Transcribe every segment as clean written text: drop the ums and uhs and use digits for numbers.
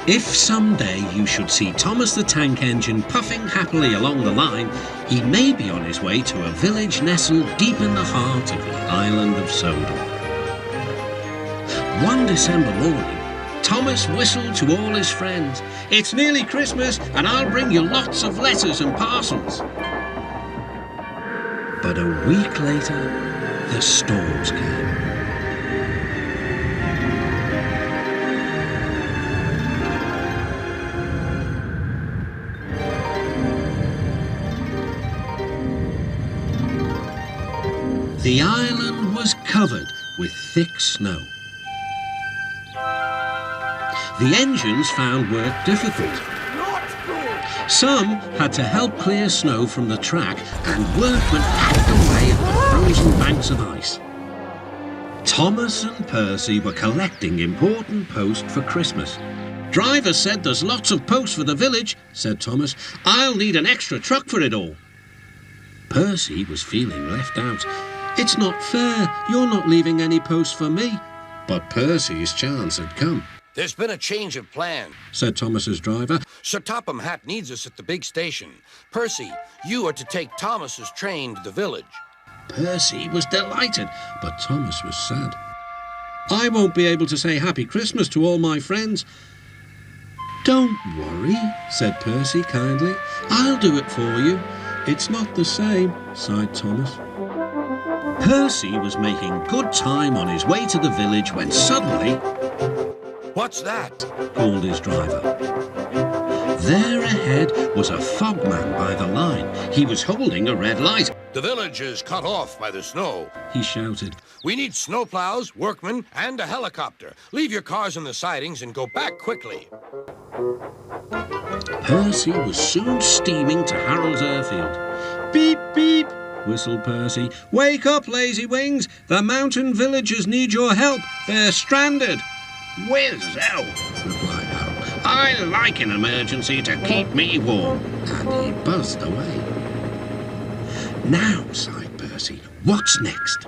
If someday you should see Thomas the Tank Engine puffing happily along the line, he may be on his way to a village nestled deep in the heart of the island of Sodor. One December morning, Thomas whistled to all his friends, "It's nearly Christmas and I'll bring you lots of letters and parcels." But a week later, the storms came. The island was covered with thick snow. The engines found work difficult. Some had to help clear snow from the track, and workmen hacked away at the frozen banks of ice. Thomas and Percy were collecting important post for Christmas. "Driver said there's lots of post for the village," said Thomas. "I'll need an extra truck for it all." Percy was feeling left out. "It's not fair. You're not leaving any post for me." But Percy's chance had come. "There's been a change of plan," said Thomas's driver. "Sir Topham Hatt needs us at the big station. Percy, you are to take Thomas's train to the village." Percy was delighted, but Thomas was sad. "I won't be able to say Happy Christmas to all my friends." "Don't worry," said Percy kindly. "I'll do it for you." "It's not the same," sighed Thomas. Percy was making good time on his way to the village when suddenly... "What's that?" called his driver. There ahead was a fogman by the line. He was holding a red light. "The village is cut off by the snow," he shouted. "We need snowplows, workmen, and a helicopter. Leave your cars in the sidings and go back quickly." Percy was soon steaming to Harold's airfield. "Beep, beep," whistled Percy. "Wake up, lazy wings. The mountain villagers need your help. They're stranded." "Whiz-ow," replied Harold. "I like an emergency to keep me warm." And he buzzed away. "Now," sighed Percy, "what's next?"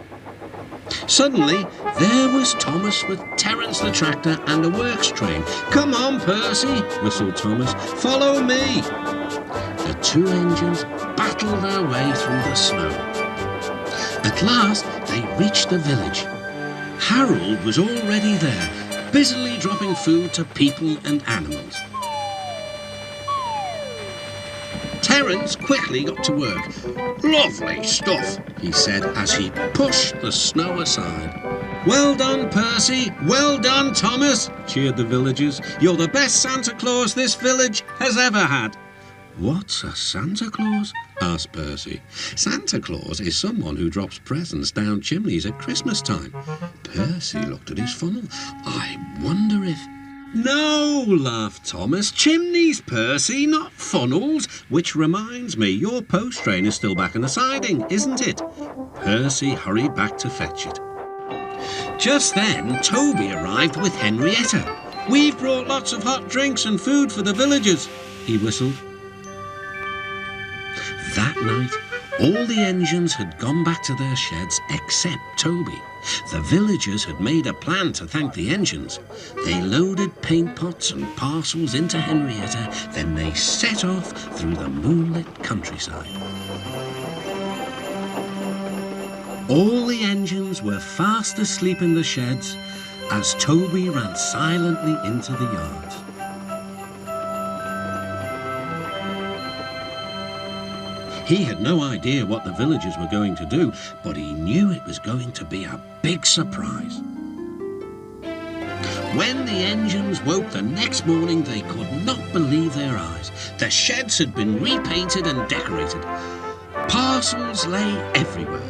Suddenly, there was Thomas with Terence the tractor and a works train. "Come on, Percy," whistled Thomas. "Follow me." The two engines battled their way through the snow. At last, they reached the village. Harold was already there, busily dropping food to people and animals. Terence quickly got to work. "Lovely stuff," he said as he pushed the snow aside. "Well done, Percy. Well done, Thomas," cheered the villagers. "You're the best Santa Claus this village has ever had." "What's a Santa Claus?" asked Percy. "Santa Claus is someone who drops presents down chimneys at Christmas time." Percy looked at his funnel. "I wonder if..." "No," laughed Thomas. "Chimneys, Percy, not funnels. Which reminds me, your post train is still back in the siding, isn't it?" Percy hurried back to fetch it. Just then, Toby arrived with Henrietta. "We've brought lots of hot drinks and food for the villagers," he whistled. That night, all the engines had gone back to their sheds except Toby. The villagers had made a plan to thank the engines. They loaded paint pots and parcels into Henrietta, then they set off through the moonlit countryside. All the engines were fast asleep in the sheds as Toby ran silently into the yards. He had no idea what the villagers were going to do, but he knew it was going to be a big surprise. When the engines woke the next morning, they could not believe their eyes. The sheds had been repainted and decorated. Parcels lay everywhere.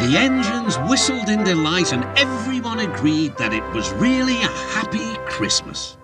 The engines whistled in delight, and everyone agreed that it was really a happy Christmas.